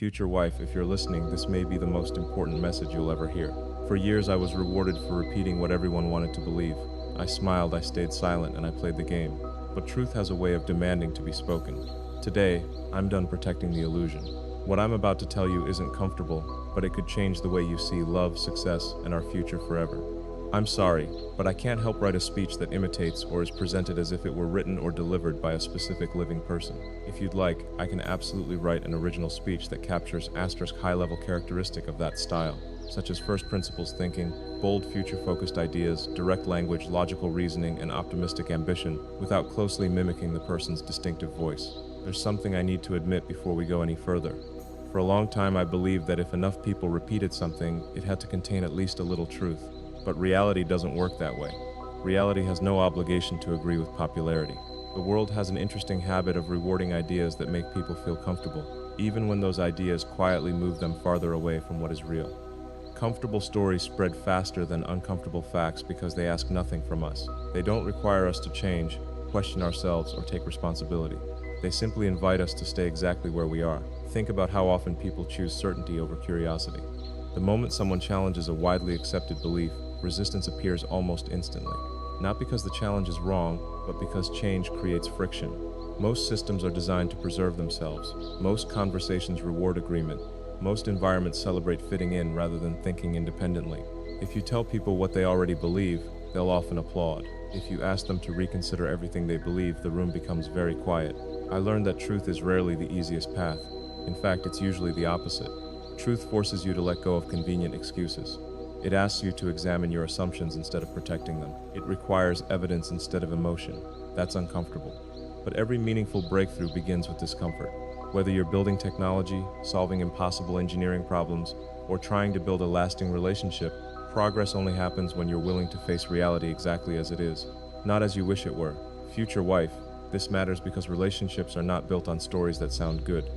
Future wife, if you're listening, this may be the most important message you'll ever hear. For years, I was rewarded for repeating what everyone wanted to believe. I smiled, I stayed silent, and I played the game. But truth has a way of demanding to be spoken. Today, I'm done protecting the illusion. What I'm about to tell you isn't comfortable, but it could change the way you see love, success, and our future forever. I'm sorry, but I can't help write a speech that imitates or is presented as if it were written or delivered by a specific living person. If you'd like, I can absolutely write an original speech that captures asterisk high-level characteristic of that style, such as first principles thinking, bold future-focused ideas, direct language, logical reasoning, and optimistic ambition, without closely mimicking the person's distinctive voice. There's something I need to admit before we go any further. For a long time, I believed that if enough people repeated something, it had to contain at least a little truth. But reality doesn't work that way. Reality has no obligation to agree with popularity. The world has an interesting habit of rewarding ideas that make people feel comfortable, even when those ideas quietly move them farther away from what is real. Comfortable stories spread faster than uncomfortable facts because they ask nothing from us. They don't require us to change, question ourselves, or take responsibility. They simply invite us to stay exactly where we are. Think about how often people choose certainty over curiosity. The moment someone challenges a widely accepted belief, resistance appears almost instantly. Not because the challenge is wrong, but because change creates friction. Most systems are designed to preserve themselves. Most conversations reward agreement. Most environments celebrate fitting in rather than thinking independently. If you tell people what they already believe, they'll often applaud. If you ask them to reconsider everything they believe, the room becomes very quiet. I learned that truth is rarely the easiest path. In fact, it's usually the opposite. Truth forces you to let go of convenient excuses. It asks you to examine your assumptions instead of protecting them. It requires evidence instead of emotion. That's uncomfortable. But every meaningful breakthrough begins with discomfort. Whether you're building technology, solving impossible engineering problems, or trying to build a lasting relationship, progress only happens when you're willing to face reality exactly as it is, not as you wish it were. Future wife, this matters because relationships are not built on stories that sound good.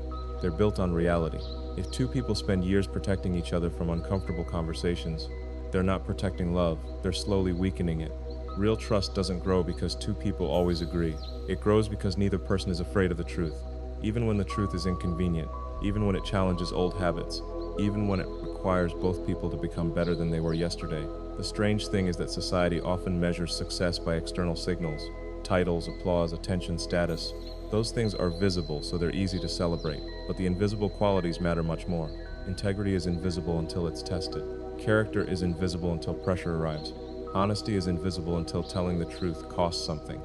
They're built on reality. If two people spend years protecting each other from uncomfortable conversations, they're not protecting love, they're slowly weakening it. Real trust doesn't grow because two people always agree. It grows because neither person is afraid of the truth, even when the truth is inconvenient, even when it challenges old habits, even when it requires both people to become better than they were yesterday. The strange thing is that society often measures success by external signals, titles, applause, attention, status. Those things are visible, so they're easy to celebrate, but the invisible qualities matter much more. Integrity is invisible until it's tested. Character is invisible until pressure arrives. Honesty is invisible until telling the truth costs something.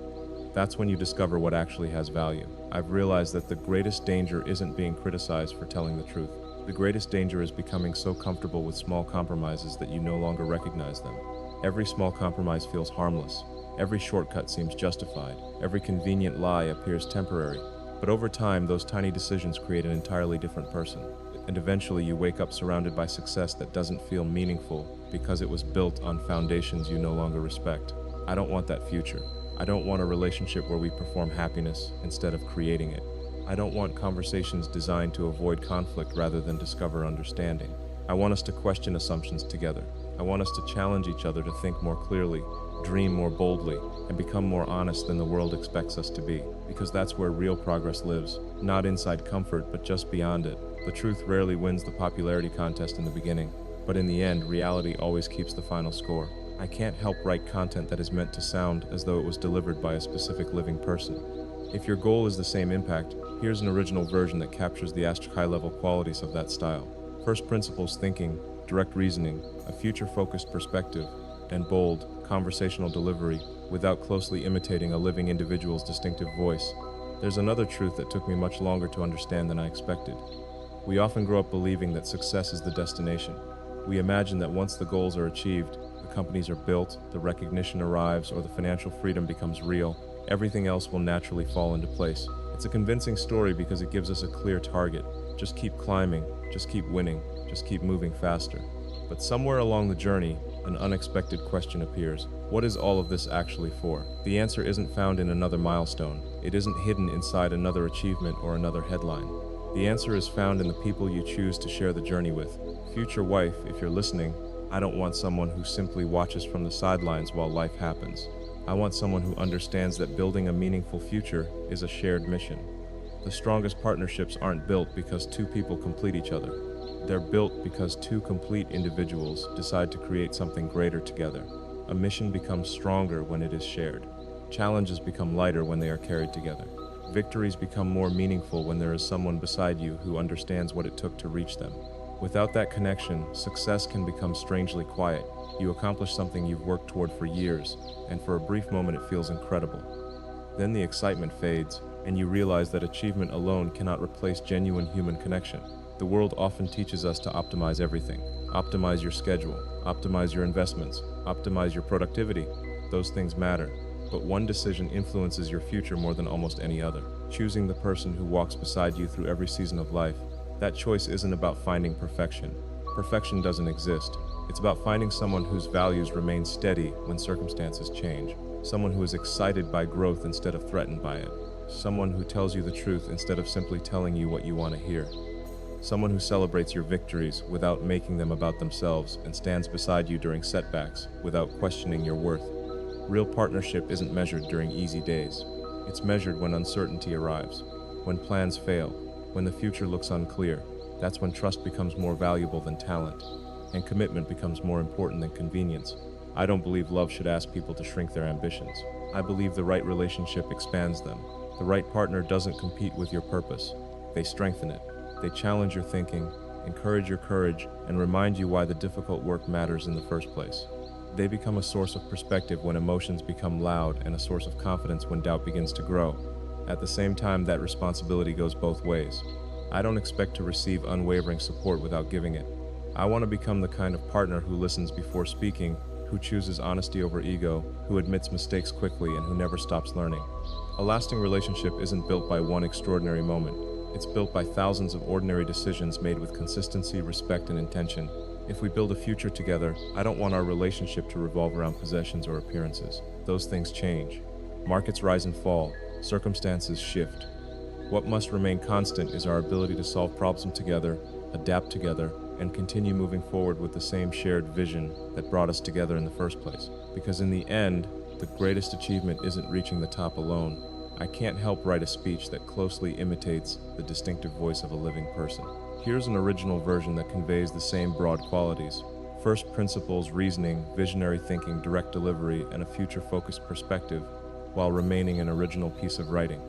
That's when you discover what actually has value. I've realized that the greatest danger isn't being criticized for telling the truth. The greatest danger is becoming so comfortable with small compromises that you no longer recognize them. Every small compromise feels harmless. Every shortcut seems justified. Every convenient lie appears temporary. But over time, those tiny decisions create an entirely different person. And eventually you wake up surrounded by success that doesn't feel meaningful because it was built on foundations you no longer respect. I don't want that future. I don't want a relationship where we perform happiness instead of creating it. I don't want conversations designed to avoid conflict rather than discover understanding. I want us to question assumptions together. I want us to challenge each other to think more clearly, dream more boldly, and become more honest than the world expects us to be. Because that's where real progress lives. Not inside comfort, but just beyond it. The truth rarely wins the popularity contest in the beginning, but in the end, reality always keeps the final score. I can't help write content that is meant to sound as though it was delivered by a specific living person. If your goal is the same impact, here's an original version that captures the high-level qualities of that style. First principles thinking, direct reasoning, a future-focused perspective, and bold, conversational delivery without closely imitating a living individual's distinctive voice. There's another truth that took me much longer to understand than I expected. We often grow up believing that success is the destination. We imagine that once the goals are achieved, the companies are built, the recognition arrives, or the financial freedom becomes real, everything else will naturally fall into place. It's a convincing story because it gives us a clear target. Just keep climbing, just keep winning, just keep moving faster. But somewhere along the journey, an unexpected question appears. What is all of this actually for? The answer isn't found in another milestone. It isn't hidden inside another achievement or another headline. The answer is found in the people you choose to share the journey with. Future wife, if you're listening, I don't want someone who simply watches from the sidelines while life happens. I want someone who understands that building a meaningful future is a shared mission. The strongest partnerships aren't built because two people complete each other. They're built because two complete individuals decide to create something greater together. A mission becomes stronger when it is shared. Challenges become lighter when they are carried together. Victories become more meaningful when there is someone beside you who understands what it took to reach them. Without that connection, success can become strangely quiet. You accomplish something you've worked toward for years, and for a brief moment it feels incredible. Then the excitement fades, and you realize that achievement alone cannot replace genuine human connection. The world often teaches us to optimize everything. Optimize your schedule, optimize your investments, optimize your productivity. Those things matter, but one decision influences your future more than almost any other. Choosing the person who walks beside you through every season of life. That choice isn't about finding perfection. Perfection doesn't exist. It's about finding someone whose values remain steady when circumstances change. Someone who is excited by growth instead of threatened by it. Someone who tells you the truth instead of simply telling you what you want to hear. Someone who celebrates your victories without making them about themselves and stands beside you during setbacks without questioning your worth. Real partnership isn't measured during easy days. It's measured when uncertainty arrives, when plans fail, when the future looks unclear. That's when trust becomes more valuable than talent, and commitment becomes more important than convenience. I don't believe love should ask people to shrink their ambitions. I believe the right relationship expands them. The right partner doesn't compete with your purpose. They strengthen it. They challenge your thinking, encourage your courage, and remind you why the difficult work matters in the first place. They become a source of perspective when emotions become loud and a source of confidence when doubt begins to grow. At the same time, that responsibility goes both ways. I don't expect to receive unwavering support without giving it. I want to become the kind of partner who listens before speaking, who chooses honesty over ego, who admits mistakes quickly, and who never stops learning. A lasting relationship isn't built by one extraordinary moment. It's built by thousands of ordinary decisions made with consistency, respect, and intention. If we build a future together, I don't want our relationship to revolve around possessions or appearances. Those things change. Markets rise and fall. Circumstances shift. What must remain constant is our ability to solve problems together, adapt together, and continue moving forward with the same shared vision that brought us together in the first place. Because in the end, the greatest achievement isn't reaching the top alone. I can't help write a speech that closely imitates the distinctive voice of a living person. Here's an original version that conveys the same broad qualities: first principles, reasoning, visionary thinking, direct delivery, and a future-focused perspective, while remaining an original piece of writing.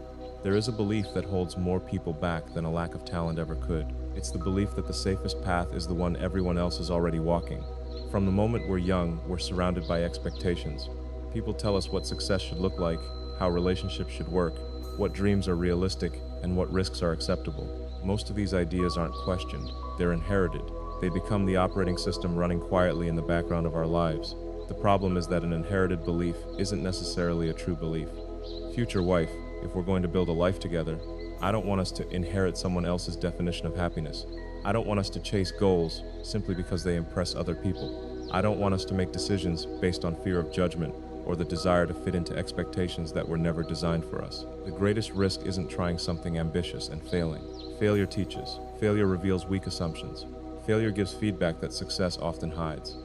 There is a belief that holds more people back than a lack of talent ever could. It's the belief that the safest path is the one everyone else is already walking. From the moment we're young, we're surrounded by expectations. People tell us what success should look like, how relationships should work, what dreams are realistic, and what risks are acceptable. Most of these ideas aren't questioned, they're inherited. They become the operating system running quietly in the background of our lives. The problem is that an inherited belief isn't necessarily a true belief. Future wife, if we're going to build a life together, I don't want us to inherit someone else's definition of happiness. I don't want us to chase goals simply because they impress other people. I don't want us to make decisions based on fear of judgment or the desire to fit into expectations that were never designed for us. The greatest risk isn't trying something ambitious and failing. Failure teaches. Failure reveals weak assumptions. Failure gives feedback that success often hides.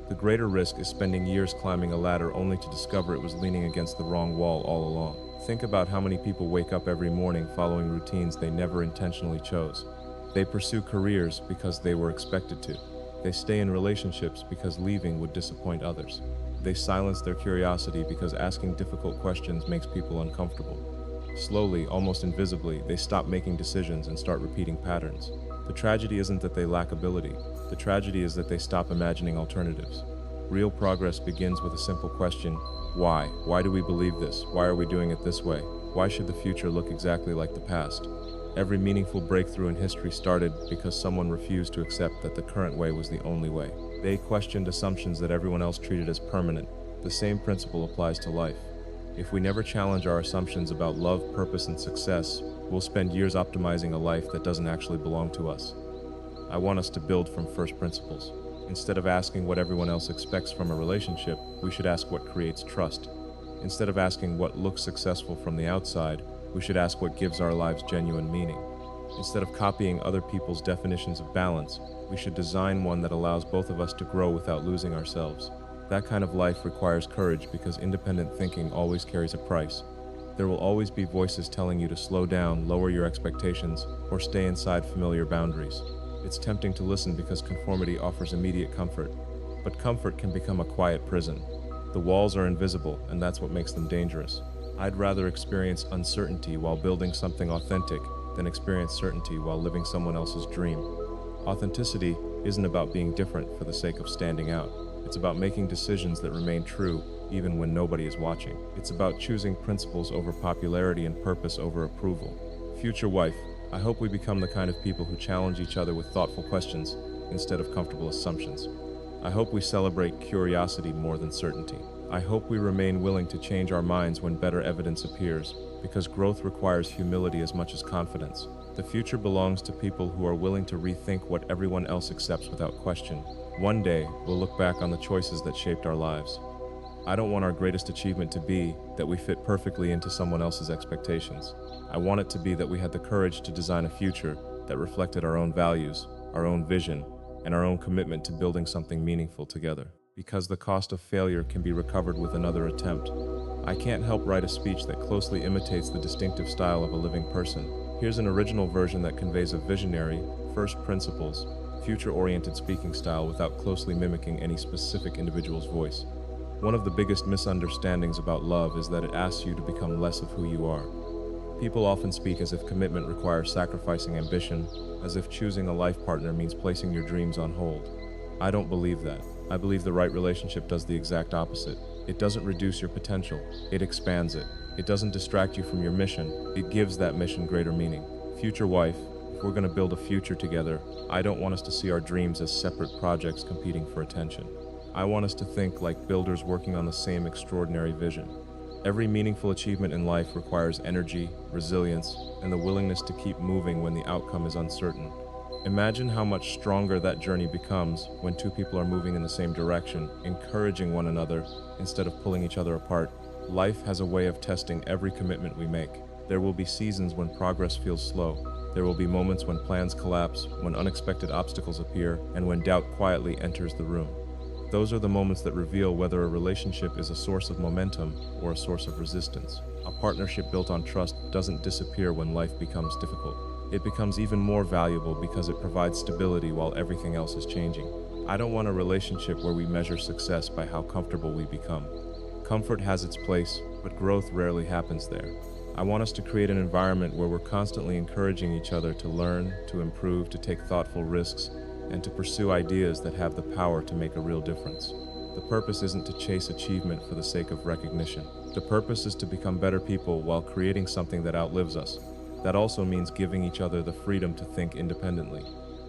The greater risk is spending years climbing a ladder only to discover it was leaning against the wrong wall all along. Think about how many people wake up every morning following routines they never intentionally chose. They pursue careers because they were expected to. They stay in relationships because leaving would disappoint others. They silence their curiosity because asking difficult questions makes people uncomfortable. Slowly, almost invisibly, they stop making decisions and start repeating patterns. The tragedy isn't that they lack ability. The tragedy is that they stop imagining alternatives. Real progress begins with a simple question: why? Why do we believe this? Why are we doing it this way? Why should the future look exactly like the past? Every meaningful breakthrough in history started because someone refused to accept that the current way was the only way. They questioned assumptions that everyone else treated as permanent. The same principle applies to life. If we never challenge our assumptions about love, purpose, and success, we'll spend years optimizing a life that doesn't actually belong to us. I want us to build from first principles. Instead of asking what everyone else expects from a relationship, we should ask what creates trust. Instead of asking what looks successful from the outside, we should ask what gives our lives genuine meaning. Instead of copying other people's definitions of balance, we should design one that allows both of us to grow without losing ourselves. That kind of life requires courage because independent thinking always carries a price. There will always be voices telling you to slow down, lower your expectations, or stay inside familiar boundaries. It's tempting to listen because conformity offers immediate comfort, but comfort can become a quiet prison. The walls are invisible, and that's what makes them dangerous. I'd rather experience uncertainty while building something authentic than experience certainty while living someone else's dream. Authenticity isn't about being different for the sake of standing out. It's about making decisions that remain true even when nobody is watching. It's about choosing principles over popularity and purpose over approval. Future wife, I hope we become the kind of people who challenge each other with thoughtful questions instead of comfortable assumptions. I hope we celebrate curiosity more than certainty. I hope we remain willing to change our minds when better evidence appears, because growth requires humility as much as confidence. The future belongs to people who are willing to rethink what everyone else accepts without question. One day, we'll look back on the choices that shaped our lives. I don't want our greatest achievement to be that we fit perfectly into someone else's expectations. I want it to be that we had the courage to design a future that reflected our own values, our own vision, and our own commitment to building something meaningful together. Because the cost of failure can be recovered with another attempt. I can't help write a speech that closely imitates the distinctive style of a living person. Here's an original version that conveys a visionary, first principles, future-oriented speaking style without closely mimicking any specific individual's voice. One of the biggest misunderstandings about love is that it asks you to become less of who you are. People often speak as if commitment requires sacrificing ambition, as if choosing a life partner means placing your dreams on hold. I don't believe that. I believe the right relationship does the exact opposite. It doesn't reduce your potential, it expands it. It doesn't distract you from your mission, it gives that mission greater meaning. Future wife, if we're going to build a future together, I don't want us to see our dreams as separate projects competing for attention. I want us to think like builders working on the same extraordinary vision. Every meaningful achievement in life requires energy, resilience, and the willingness to keep moving when the outcome is uncertain. Imagine how much stronger that journey becomes when two people are moving in the same direction, encouraging one another instead of pulling each other apart. Life has a way of testing every commitment we make. There will be seasons when progress feels slow. There will be moments when plans collapse, when unexpected obstacles appear, and when doubt quietly enters the room. Those are the moments that reveal whether a relationship is a source of momentum or a source of resistance. A partnership built on trust doesn't disappear when life becomes difficult. It becomes even more valuable because it provides stability while everything else is changing. I don't want a relationship where we measure success by how comfortable we become. Comfort has its place, but growth rarely happens there. I want us to create an environment where we're constantly encouraging each other to learn, to improve, to take thoughtful risks, and to pursue ideas that have the power to make a real difference. The purpose isn't to chase achievement for the sake of recognition. The purpose is to become better people while creating something that outlives us. That also means giving each other the freedom to think independently.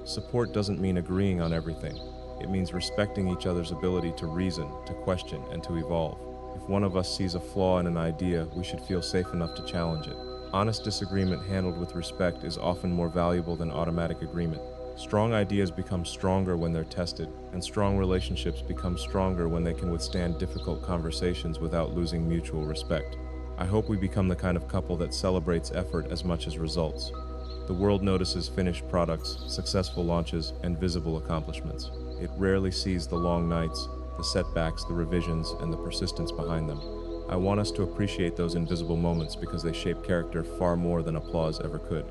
Support doesn't mean agreeing on everything. It means respecting each other's ability to reason, to question, and to evolve. If one of us sees a flaw in an idea, we should feel safe enough to challenge it. Honest disagreement handled with respect is often more valuable than automatic agreement. Strong ideas become stronger when they're tested, and strong relationships become stronger when they can withstand difficult conversations without losing mutual respect. I hope we become the kind of couple that celebrates effort as much as results. The world notices finished products, successful launches, and visible accomplishments. It rarely sees the long nights, the setbacks, the revisions, and the persistence behind them. I want us to appreciate those invisible moments because they shape character far more than applause ever could.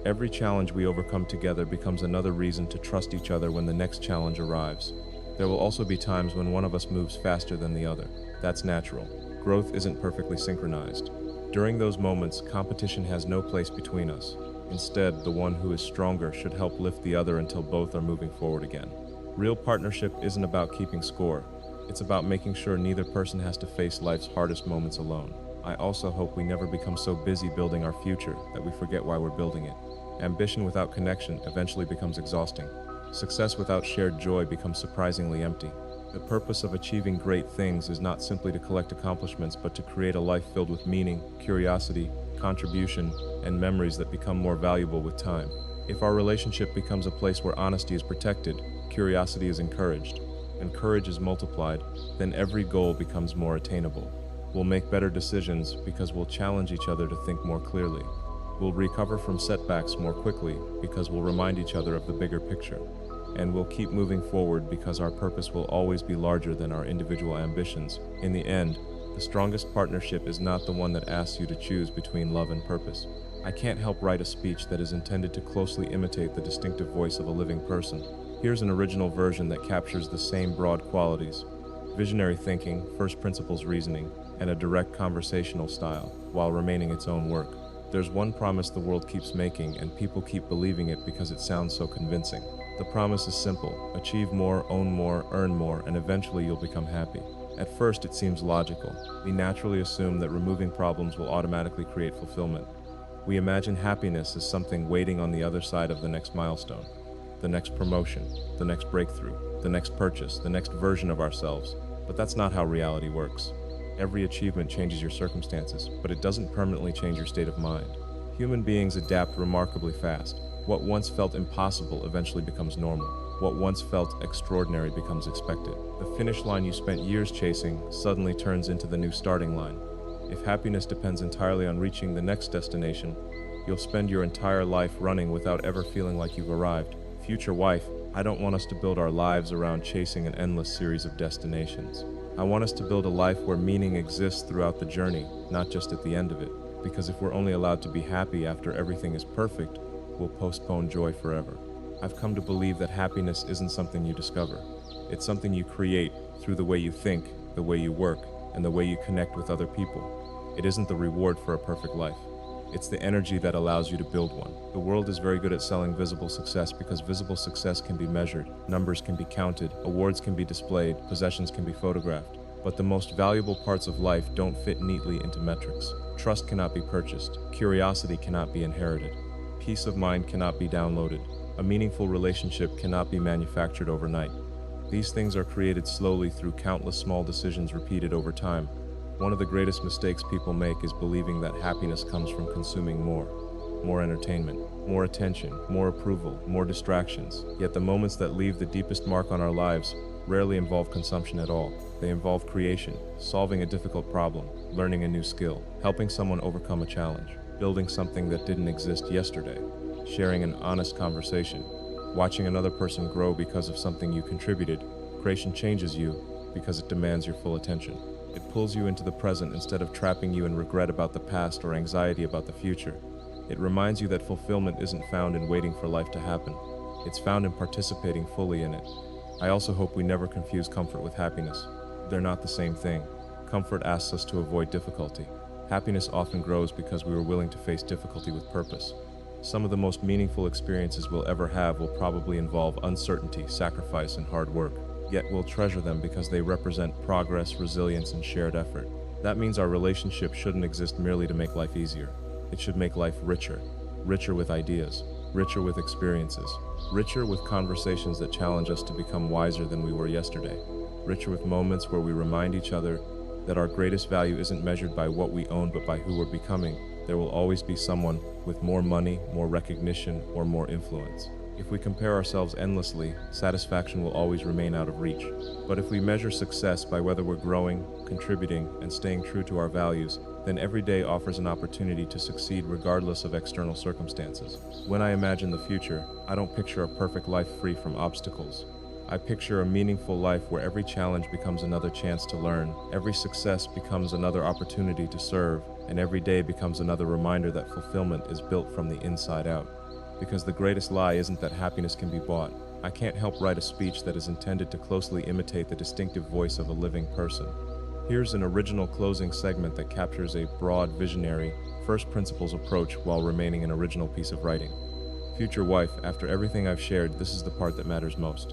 Every challenge we overcome together becomes another reason to trust each other when the next challenge arrives. There will also be times when one of us moves faster than the other. That's natural. Growth isn't perfectly synchronized. During those moments, competition has no place between us. Instead, the one who is stronger should help lift the other until both are moving forward again. Real partnership isn't about keeping score. It's about making sure neither person has to face life's hardest moments alone. I also hope we never become so busy building our future that we forget why we're building it. Ambition without connection eventually becomes exhausting. Success without shared joy becomes surprisingly empty. The purpose of achieving great things is not simply to collect accomplishments, but to create a life filled with meaning, curiosity, contribution, and memories that become more valuable with time. If our relationship becomes a place where honesty is protected, curiosity is encouraged, and courage is multiplied, then every goal becomes more attainable. We'll make better decisions because we'll challenge each other to think more clearly. We'll recover from setbacks more quickly because we'll remind each other of the bigger picture. And we'll keep moving forward because our purpose will always be larger than our individual ambitions. In the end, The strongest partnership is not the one that asks you to choose between love and purpose. I can't help write a speech that is intended to closely imitate the distinctive voice of a living person. Here's an original version that captures the same broad qualities: visionary thinking, first principles reasoning, and a direct conversational style, while remaining its own work. There's one promise the world keeps making, and people keep believing it because it sounds so convincing. The promise is simple: achieve more, own more, earn more, and eventually you'll become happy. At first, it seems logical. We naturally assume that removing problems will automatically create fulfillment. We imagine happiness as something waiting on the other side of the next milestone, the next promotion, the next breakthrough, the next purchase, the next version of ourselves. But that's not how reality works. Every achievement changes your circumstances, but it doesn't permanently change your state of mind. Human beings adapt remarkably fast. What once felt impossible eventually becomes normal. What once felt extraordinary becomes expected. The finish line you spent years chasing suddenly turns into the new starting line. If happiness depends entirely on reaching the next destination, you'll spend your entire life running without ever feeling like you've arrived. Future wife, I don't want us to build our lives around chasing an endless series of destinations. I want us to build a life where meaning exists throughout the journey, not just at the end of it. Because if we're only allowed to be happy after everything is perfect, we'll postpone joy forever. I've come to believe that happiness isn't something you discover. It's something you create through the way you think, the way you work, and the way you connect with other people. It isn't the reward for a perfect life. It's the energy that allows you to build one. The world is very good at selling visible success because visible success can be measured, numbers can be counted, awards can be displayed, possessions can be photographed. But the most valuable parts of life don't fit neatly into metrics. Trust cannot be purchased. Curiosity cannot be inherited. Peace of mind cannot be downloaded. A meaningful relationship cannot be manufactured overnight. These things are created slowly through countless small decisions repeated over time. One of the greatest mistakes people make is believing that happiness comes from consuming more entertainment, more attention, more approval, more distractions. Yet the moments that leave the deepest mark on our lives rarely involve consumption at all. They involve creation, solving a difficult problem, learning a new skill, helping someone overcome a challenge, building something that didn't exist yesterday, sharing an honest conversation, watching another person grow because of something you contributed. Creation changes you because it demands your full attention. It pulls you into the present instead of trapping you in regret about the past or anxiety about the future. It reminds you that fulfillment isn't found in waiting for life to happen. It's found in participating fully in it. I also hope we never confuse comfort with happiness. They're not the same thing. Comfort asks us to avoid difficulty. Happiness often grows because we were willing to face difficulty with purpose. Some of the most meaningful experiences we'll ever have will probably involve uncertainty, sacrifice, and hard work. Yet we'll treasure them because they represent progress, resilience, and shared effort. That means our relationship shouldn't exist merely to make life easier. It should make life richer. Richer with ideas, richer with experiences, richer with conversations that challenge us to become wiser than we were yesterday, richer with moments where we remind each other that our greatest value isn't measured by what we own but by who we're becoming. There will always be someone with more money, more recognition, or more influence. If we compare ourselves endlessly, satisfaction will always remain out of reach. But if we measure success by whether we're growing, contributing, and staying true to our values, then every day offers an opportunity to succeed regardless of external circumstances. When I imagine the future, I don't picture a perfect life free from obstacles. I picture a meaningful life where every challenge becomes another chance to learn, every success becomes another opportunity to serve, and every day becomes another reminder that fulfillment is built from the inside out. Because the greatest lie isn't that happiness can be bought. I can't help write a speech that is intended to closely imitate the distinctive voice of a living person. Here's an original closing segment that captures a broad, visionary, first principles approach while remaining an original piece of writing. Future wife, after everything I've shared, this is the part that matters most.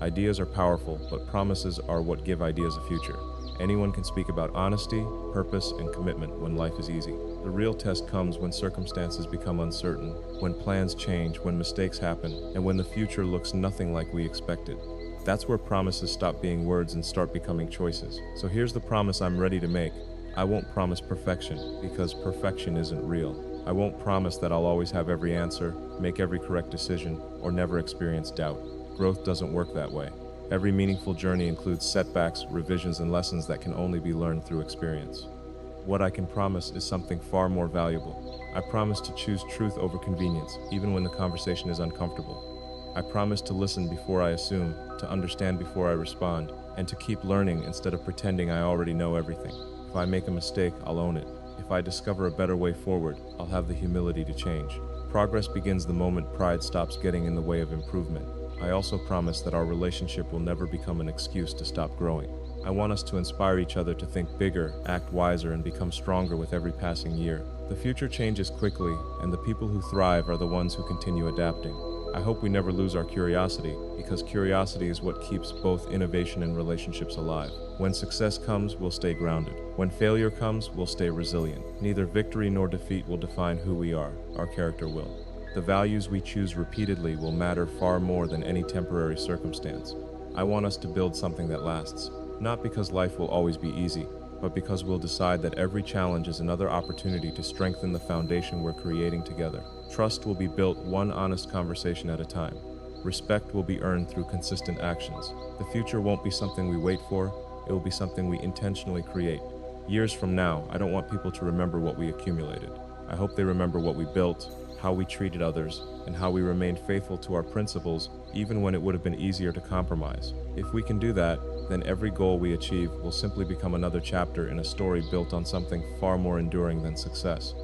Ideas are powerful, but promises are what give ideas a future. Anyone can speak about honesty, purpose, and commitment when life is easy. The real test comes when circumstances become uncertain, when plans change, when mistakes happen, and when the future looks nothing like we expected. That's where promises stop being words and start becoming choices. So here's the promise I'm ready to make. I won't promise perfection, because perfection isn't real. I won't promise that I'll always have every answer, make every correct decision, or never experience doubt. Growth doesn't work that way. Every meaningful journey includes setbacks, revisions, and lessons that can only be learned through experience. What I can promise is something far more valuable. I promise to choose truth over convenience, even when the conversation is uncomfortable. I promise to listen before I assume, to understand before I respond, and to keep learning instead of pretending I already know everything. If If I make a mistake, I'll own it. If I discover a better way forward, I'll have the humility to change. Progress begins the moment pride stops getting in the way of improvement. I also promise that our relationship will never become an excuse to stop growing. I want us to inspire each other to think bigger, act wiser, and become stronger with every passing year. The future changes quickly, and the people who thrive are the ones who continue adapting. I hope we never lose our curiosity, because curiosity is what keeps both innovation and relationships alive. When success comes, we'll stay grounded. When failure comes, we'll stay resilient. Neither victory nor defeat will define who we are. Our character will. The values we choose repeatedly will matter far more than any temporary circumstance. I want us to build something that lasts. Not because life will always be easy, but because we'll decide that every challenge is another opportunity to strengthen the foundation we're creating together. Trust will be built one honest conversation at a time. Respect will be earned through consistent actions. The future won't be something we wait for, it will be something we intentionally create. Years from now, I don't want people to remember what we accumulated. I hope they remember what we built, how we treated others, and how we remained faithful to our principles even when it would have been easier to compromise. If we can do that, then every goal we achieve will simply become another chapter in a story built on something far more enduring than success.